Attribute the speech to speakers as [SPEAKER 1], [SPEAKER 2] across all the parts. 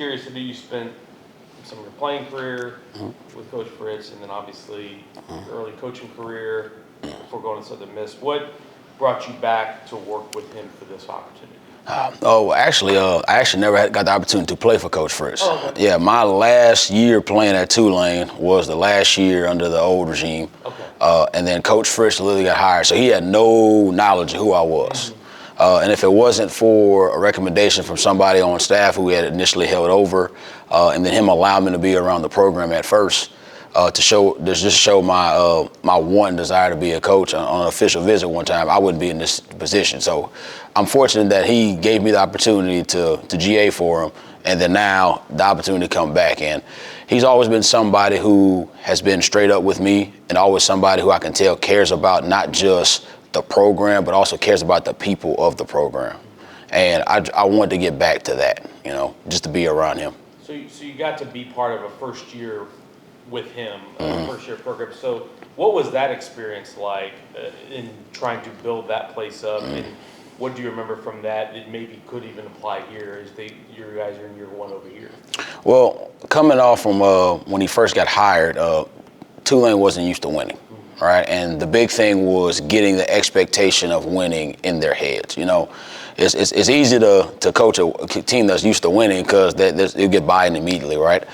[SPEAKER 1] curious, I know you spent some of your playing career with Coach Fritz, and then obviously your early coaching career before going to Southern Miss. What brought you back to work with him for this opportunity?
[SPEAKER 2] I actually never got the opportunity to play for Coach Fritz.
[SPEAKER 1] Oh, okay.
[SPEAKER 2] Yeah, my last year playing at Tulane was the last year under the old regime.
[SPEAKER 1] Okay.
[SPEAKER 2] And then Coach Fritz literally got hired, so he had no knowledge of who I was. And if it wasn't for a recommendation from somebody on staff who had initially held over, and then him allowing me to be around the program at first, to show my want and desire to be a coach on an official visit one time, I wouldn't be in this position. So I'm fortunate that he gave me the opportunity to GA for him, and then now the opportunity to come back. And he's always been somebody who has been straight up with me, and always somebody who I can tell cares about not just the program, but also cares about the people of the program. And I want to get back to that, just to be around him.
[SPEAKER 1] So you got to be part of a first year with him, first year program. So what was that experience like in trying to build that place up? And what do you remember from that maybe could even apply here as your guys are in year one over here?
[SPEAKER 2] Well, coming off from when he first got hired, Tulane wasn't used to winning. Right, and the big thing was getting the expectation of winning in their heads. It's easy to coach a team that's used to winning because you get buy-in immediately, right?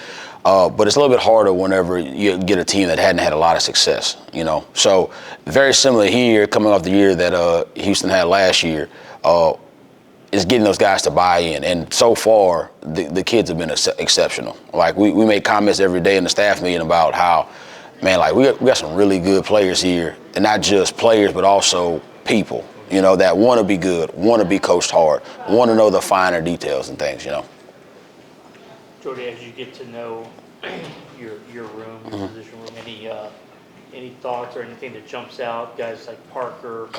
[SPEAKER 2] But it's a little bit harder whenever you get a team that hadn't had a lot of success. So very similar here, coming off the year that Houston had last year, is getting those guys to buy in. And so far, the kids have been exceptional. Like we make comments every day in the staff meeting about how, man, like we got some really good players here, and not just players, but also people, that want to be good, want to be coached hard, want to know the finer details and things,
[SPEAKER 3] Jordy, as you get to know your room, your position room, any thoughts or anything that jumps out? Guys like Parker,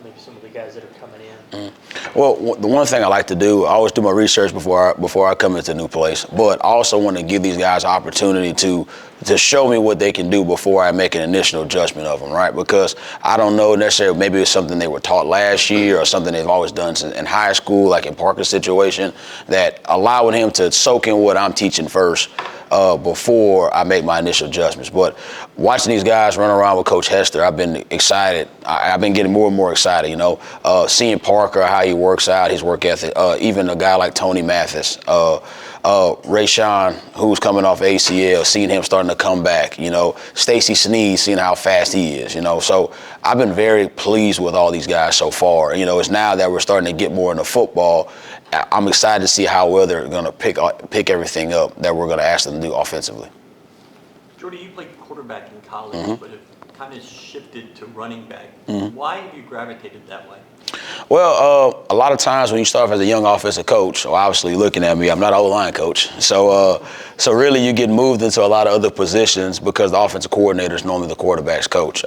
[SPEAKER 3] maybe some of the guys that are coming in.
[SPEAKER 2] Well, the one thing I like to do, I always do my research before I come into a new place, but I also want to give these guys an opportunity to show me what they can do before I make an initial judgment of them, right? Because I don't know necessarily, maybe it's something they were taught last year or something they've always done in high school, like in Parker's situation, that allowing him to soak in what I'm teaching first before I make my initial adjustments. But watching these guys run around with Coach Hester, I've been excited. I've been getting more and more excited, seeing Parker, how he works out, his work ethic, even a guy like Tony Mathis, Rayshawn, who's coming off ACL, seeing him starting to come back, Stacy Sneed, seeing how fast he is, So I've been very pleased with all these guys so far. It's now that we're starting to get more into football. I'm excited to see how well they're going to pick everything up that we're going to ask them to do offensively.
[SPEAKER 4] Jordy, you played quarterback in college, but have kind of shifted to running back. Why have you gravitated that way?
[SPEAKER 2] Well, a lot of times when you start off as a young offensive coach, so obviously looking at me, I'm not an O-line coach. So really you get moved into a lot of other positions because the offensive coordinator is normally the quarterback's coach.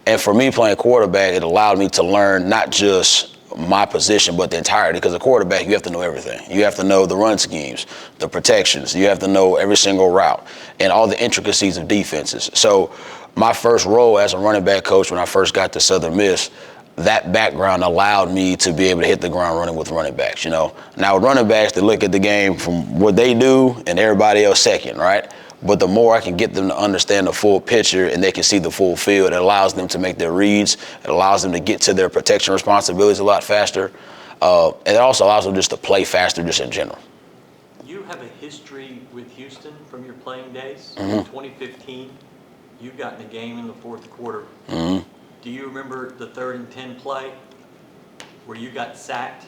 [SPEAKER 2] And for me playing quarterback, it allowed me to learn not just my position, but the entirety. Because a quarterback, you have to know everything. You have to know the run schemes, the protections. You have to know every single route and all the intricacies of defenses. So my first role as a running back coach when I first got to Southern Miss, that background allowed me to be able to hit the ground running with running backs, Now with running backs, they look at the game from what they do and everybody else second, right? But the more I can get them to understand the full picture and they can see the full field, it allows them to make their reads. It allows them to get to their protection responsibilities a lot faster. And it also allows them just to play faster just in general.
[SPEAKER 4] You have a history with Houston from your playing days. In 2015, you got in a game in the fourth quarter. Do you remember the 3rd and 10 play where you got sacked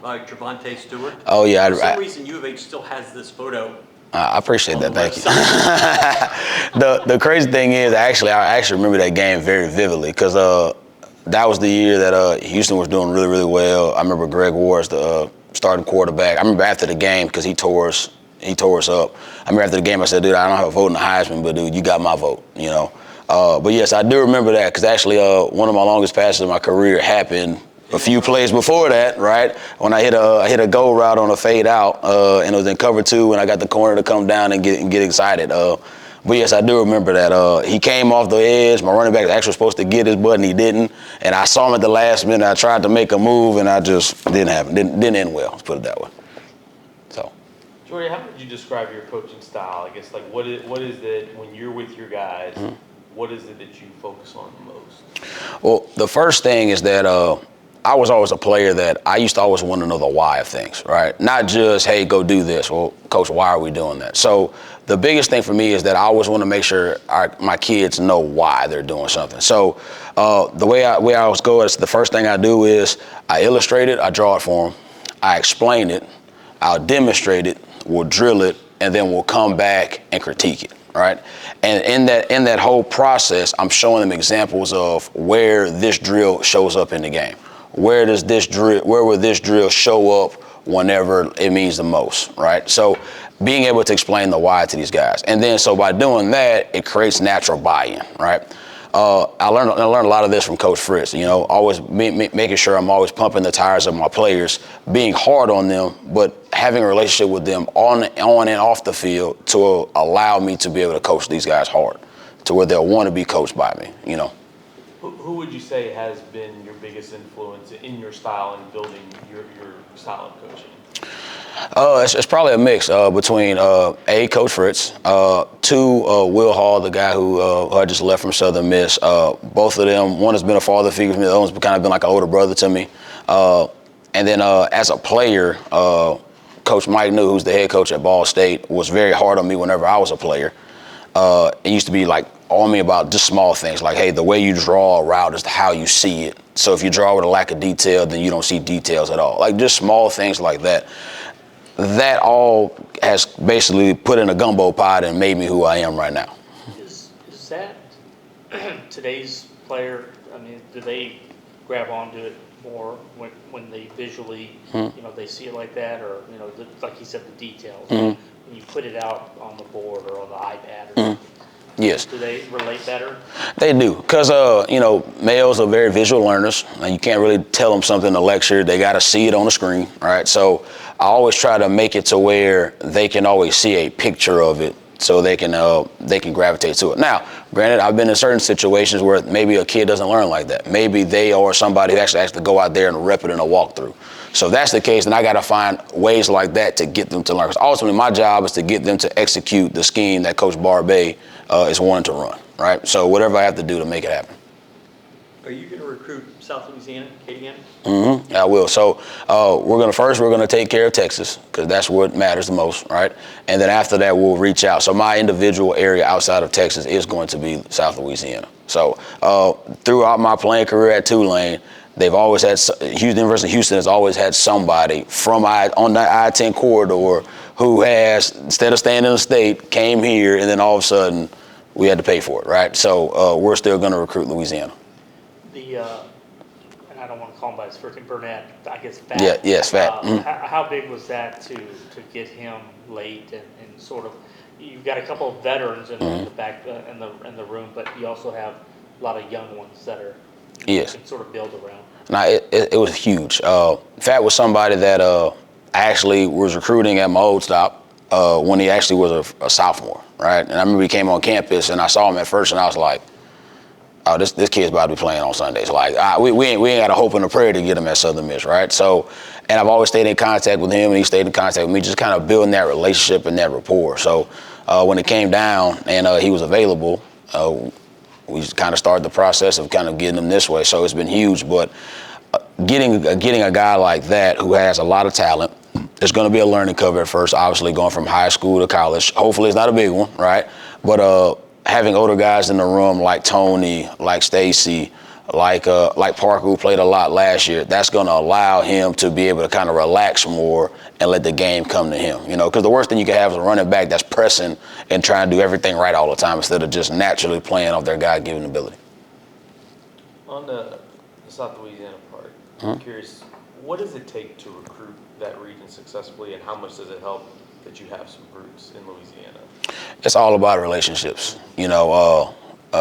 [SPEAKER 4] by Trevante Stewart?
[SPEAKER 2] Oh, yeah.
[SPEAKER 4] For some reason, U of H still has this photo.
[SPEAKER 2] I appreciate that. Thank you. The crazy thing is, I actually remember that game very vividly because that was the year that Houston was doing really, really well. I remember Greg Ward's the starting quarterback. I remember after the game because he tore us up. I remember after the game I said, dude, I don't have a vote in the Heisman, but dude, you got my vote, But yes, I do remember that because actually one of my longest passes in my career happened a few plays before that, right? When I hit a go route on a fade out, and it was in cover 2, and I got the corner to come down and get excited. But yes, I do remember that. He came off the edge. My running back was actually supposed to get his butt, and he didn't. And I saw him at the last minute. I tried to make a move, and I just didn't end well. Let's put it that way.
[SPEAKER 1] Jordy, how would you describe your coaching style? I guess, like, what is it when you're with your guys? What is it that you focus on the most?
[SPEAKER 2] Well, the first thing is that I was always a player that I used to always want to know the why of things, right? Not just, hey, go do this. Well, coach, why are we doing that? So the biggest thing for me is that I always want to make sure my kids know why they're doing something. So the way I always go is the first thing I do is I illustrate it, I draw it for them, I explain it, I'll demonstrate it, we'll drill it, and then we'll come back and critique it. Right, and in that whole process, I'm showing them examples of where this drill shows up in the game. Where will this drill show up whenever it means the most, right? So being able to explain the why to these guys. And then so by doing that, it creates natural buy-in, right? I learned a lot of this from Coach Fritz, always making sure I'm always pumping the tires of my players, being hard on them, but having a relationship with them on and off the field to allow me to be able to coach these guys hard to where they'll want to be coached by me,
[SPEAKER 1] Who would you say has been your biggest influence in your style and building your style of coaching?
[SPEAKER 2] It's probably a mix between Coach Fritz, Will Hall, the guy who I just left from Southern Miss. Both of them, one has been a father figure for me, the other one's kind of been like an older brother to me. And then as a player, Coach Mike New, who's the head coach at Ball State, was very hard on me whenever I was a player. It used to be like on me about just small things, like, hey, the way you draw a route is how you see it. So if you draw with a lack of detail, then you don't see details at all. Like just small things like that. That all has basically put in a gumbo pot and made me who I am right now.
[SPEAKER 3] Is that today's player? I mean, do they grab onto it more when they visually, they see it like that, or like you said, the details. When you put it out on the board or on the iPad or something.
[SPEAKER 2] Yes.
[SPEAKER 3] Do they relate better?
[SPEAKER 2] They do, because males are very visual learners, and you can't really tell them something in a lecture. They got to see it on the screen, right? So I always try to make it to where they can always see a picture of it, so they can gravitate to it. Now, granted, I've been in certain situations where maybe a kid doesn't learn like that. Maybe they are somebody who actually has to go out there and rep it in a walkthrough. So if that's the case, then I got to find ways like that to get them to learn. Because ultimately, my job is to get them to execute the scheme that Coach Barbay is wanting to run, right? So whatever I have to do to make it happen.
[SPEAKER 4] Are you going to recruit South Louisiana, KDM?
[SPEAKER 2] I will. So we're going to take care of Texas, because that's what matters the most, right? And then after that, we'll reach out. So my individual area outside of Texas is going to be South Louisiana. So throughout my playing career at Tulane, they've always had, University of Houston has always had somebody on the I-10 corridor who has, instead of staying in the state, came here, and then all of a sudden we had to pay for it, right? So we're still going to recruit Louisiana.
[SPEAKER 3] And I don't want to call him by his first name, Burnett, I guess Fat.
[SPEAKER 2] Yeah, yes, Fat.
[SPEAKER 3] How big was that to get him late and sort of, you've got a couple of veterans in the back in the room, but you also have a lot of young ones that are you can sort of build around.
[SPEAKER 2] Nah, it was huge. Fat was somebody that I actually was recruiting at my old stop when he actually was a sophomore, right? And I remember he came on campus, and I saw him at first, and I was like, oh, this kid's about to be playing on Sundays. Like, we ain't got a hope and a prayer to get him at Southern Miss, right? So, and I've always stayed in contact with him, and he stayed in contact with me, just kind of building that relationship and that rapport. So when it came down and he was available, we just kind of started the process of kind of getting him this way. So it's been huge, but getting a guy like that who has a lot of talent, there's going to be a learning curve at first, obviously going from high school to college. Hopefully it's not a big one, right? But having older guys in the room like Tony, like Stacy, like Parker, who played a lot last year, that's going to allow him to be able to kind of relax more and let the game come to him. Because the worst thing you can have is a running back that's pressing and trying to do everything right all the time instead of just naturally playing off their God-given ability.
[SPEAKER 1] On the South Louisiana part, I'm curious, what does it take to recruit that region successfully, and how much does it help that you have some roots in Louisiana?
[SPEAKER 2] It's all about relationships.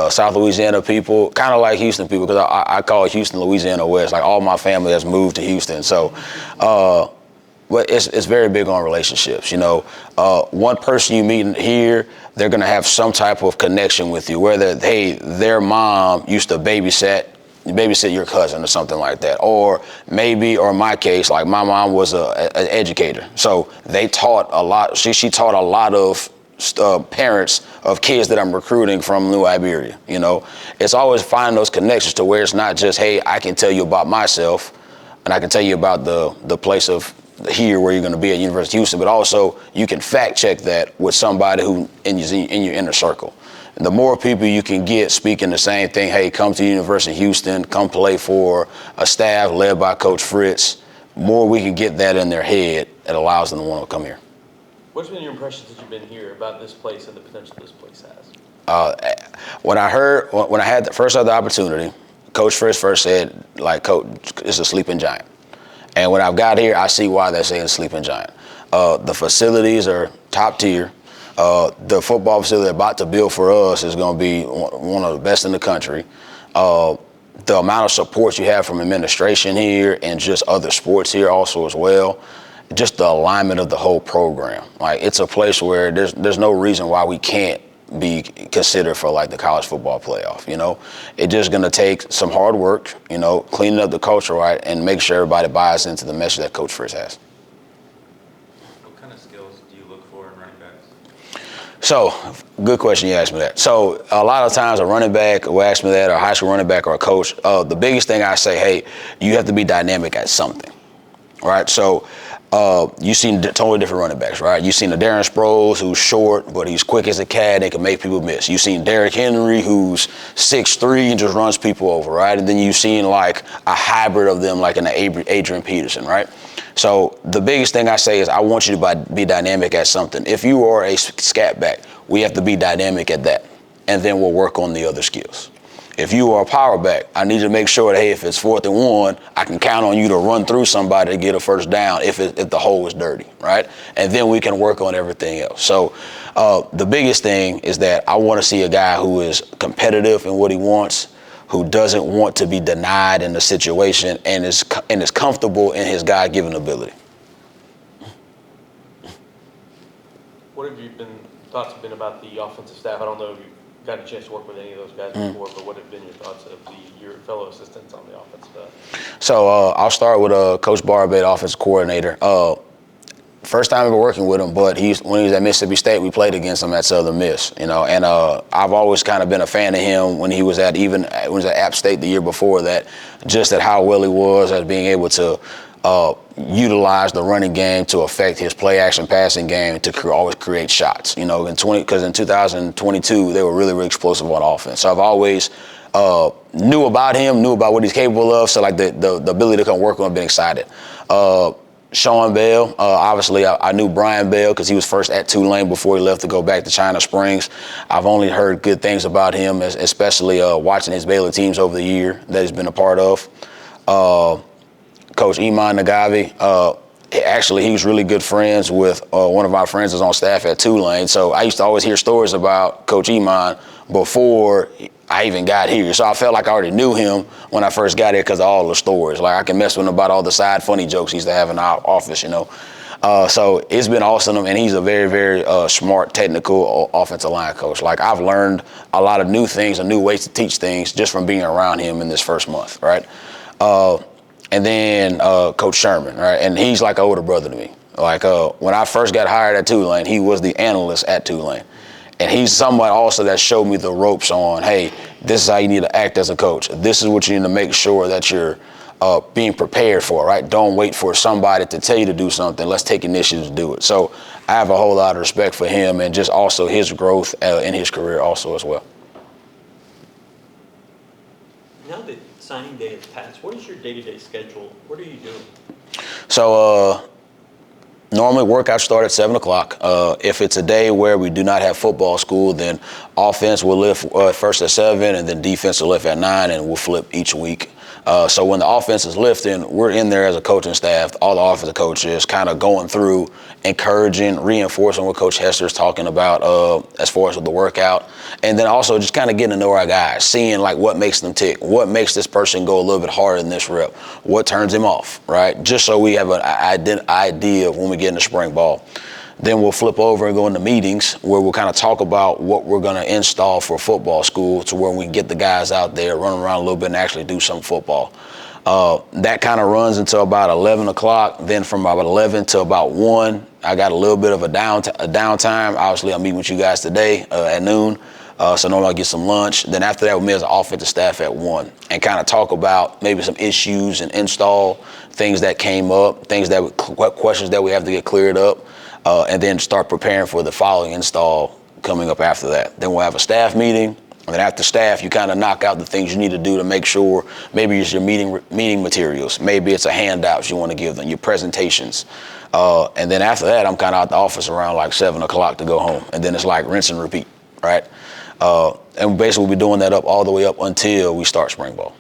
[SPEAKER 2] South Louisiana people, kind of like Houston people, because I call Houston Louisiana West. Like, all my family has moved to Houston. So, but it's very big on relationships. One person you meet here, they're going to have some type of connection with you, whether, hey, their mom used to babysat babysit your cousin or something like that. Or maybe, or in my case, like my mom was an educator. So they taught a lot, she taught a lot of parents of kids that I'm recruiting from New Iberia. You know, it's always finding those connections to where it's not just, hey, I can tell you about myself and I can tell you about the place of here where you're going to be at University of Houston, but also you can fact check that with somebody who in your inner circle. And the more people you can get speaking the same thing, hey, come to University of Houston, come play for a staff led by Coach Fritz, more we can get that in their head, it allows them to want to come here.
[SPEAKER 1] What's been your impressions since you've been here about this place and the potential this place has?
[SPEAKER 2] When I first had the opportunity, Coach Fritz first said, like, Coach, it's a sleeping giant. And when I've got here, I see why they're saying sleeping giant. The facilities are top tier. The football facility they're about to build for us is going to be one of the best in the country. The amount of support you have from administration here and just other sports here also as well. Just the alignment of the whole program. Like, it's a place where there's no reason why we can't be considered for like the college football playoff, you know? It's just gonna take some hard work, you know, cleaning up the culture right and make sure everybody buys into the message that Coach Fritz has.
[SPEAKER 5] What kind of skills do you look for in running backs?
[SPEAKER 2] So, good question you asked me that. So, a lot of times a running back will ask me that, or a high school running back or a coach. The biggest thing I say, hey, you have to be dynamic at something, right? So, you've seen totally different running backs, right? You've seen the Darren Sproles, who's short, but he's quick as a cat and can make people miss. You've seen Derrick Henry, who's 6'3" and just runs people over, right? And then you've seen like a hybrid of them, like an Adrian Peterson, right? So the biggest thing I say is I want you to be dynamic at something. If you are a scat back, we have to be dynamic at that, and then we'll work on the other skills. If you are a power back, I need to make sure that, hey, if it's 4th and 1, I can count on you to run through somebody to get a first down if the hole is dirty, right? And then we can work on everything else. So the biggest thing is that I want to see a guy who is competitive in what he wants, who doesn't want to be denied in the situation, and is comfortable in his God-given ability.
[SPEAKER 1] What have thoughts have been about the offensive staff? I don't know if you've got a chance to work with any of those guys before, but what have been your thoughts of your fellow assistants on the offensive staff?
[SPEAKER 2] So I'll start with Coach Barbette, offensive coordinator. First time ever working with him, but when he was at Mississippi State, we played against him at Southern Miss, you know. And I've always kind of been a fan of him when he was at App State the year before that, just at how well he was at being able to utilize the running game to affect his play action passing game to always create shots, you know. Because in 2022 they were really, really explosive on offense. So I've always knew about him, knew about what he's capable of. So like the ability to come work on, been excited. Sean Bell, obviously I knew Brian Bell because he was first at Tulane before he left to go back to China Springs. I've only heard good things about him, especially watching his Baylor teams over the year that he's been a part of. Coach Iman Nagavi, actually he was really good friends with one of our friends that's on staff at Tulane. So I used to always hear stories about Coach Iman before I even got here. So I felt like I already knew him when I first got here because of all the stories. Like I can mess with him about all the side funny jokes he used to have in our office, you know. So it's been awesome, and he's a very, very smart, technical offensive line coach. Like I've learned a lot of new things and new ways to teach things just from being around him in this first month, right? And then Coach Sherman, right? And he's like an older brother to me. Like when I first got hired at Tulane, he was the analyst at Tulane. And he's somebody also that showed me the ropes on, hey, this is how you need to act as a coach. This is what you need to make sure that you're being prepared for, right? Don't wait for somebody to tell you to do something. Let's take initiative to do it. So I have a whole lot of respect for him and just also his growth in his career also as well.
[SPEAKER 4] Now that signing day has passed, what is your day-to-day schedule? What are you doing?
[SPEAKER 2] So normally workouts start at 7 o'clock. If it's a day where we do not have football school, then offense will lift first at 7 and then defense will lift at 9, and we'll flip each week. So when the offense is lifting, we're in there as a coaching staff, all the offensive coaches kind of going through, encouraging, reinforcing what Coach Hester's talking about as far as the workout. And then also just kind of getting to know our guys, seeing like what makes them tick, what makes this person go a little bit harder than this rep, what turns him off, right? Just so we have an idea of when we get into spring ball. Then we'll flip over and go into meetings where we'll kind of talk about what we're going to install for football school, to where we can get the guys out there, run around a little bit and actually do some football. That kind of runs until about 11 o'clock. Then from about 11 to about 1, I got a little bit of a downtime. Obviously, I'm meeting with you guys today at noon. So normally I'll get some lunch. Then after that, we'll meet as an offensive staff at 1 and kind of talk about maybe some issues and install, things that came up, questions that we have to get cleared up, and then start preparing for the following install coming up after that. Then we'll have a staff meeting. And then after staff, you kind of knock out the things you need to do to make sure, maybe it's your meeting materials, maybe it's a handout you want to give them, your presentations. And then after that, I'm kind of out the office around like 7 o'clock to go home. And then it's like rinse and repeat, right? And basically we'll be doing that all the way up until we start spring ball.